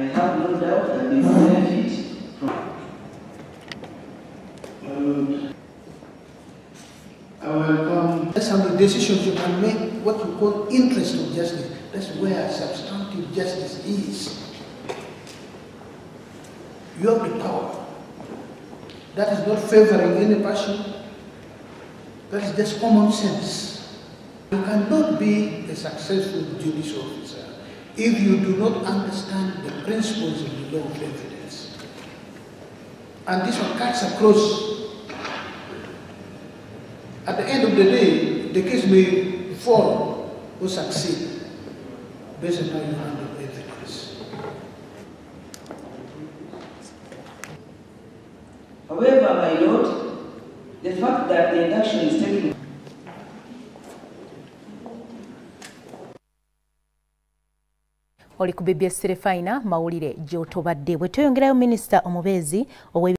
I have no doubt that they will benefit from. I welcome. That's how the decisions you can make what you call interest of justice. That's where substantive justice is. You have the power. That is not favoring any person. That is just common sense. You cannot be a successful judicial officer if you do not understand the principles of the law of evidence. And this one cuts across. At the end of the day, the case may fall or succeed based on how you handle evidence. However, my Lord, the fact that the induction is taking oli ku BBS Terefayina mawulire gy'otobadde bwe tweyongerayo minisita omubeezi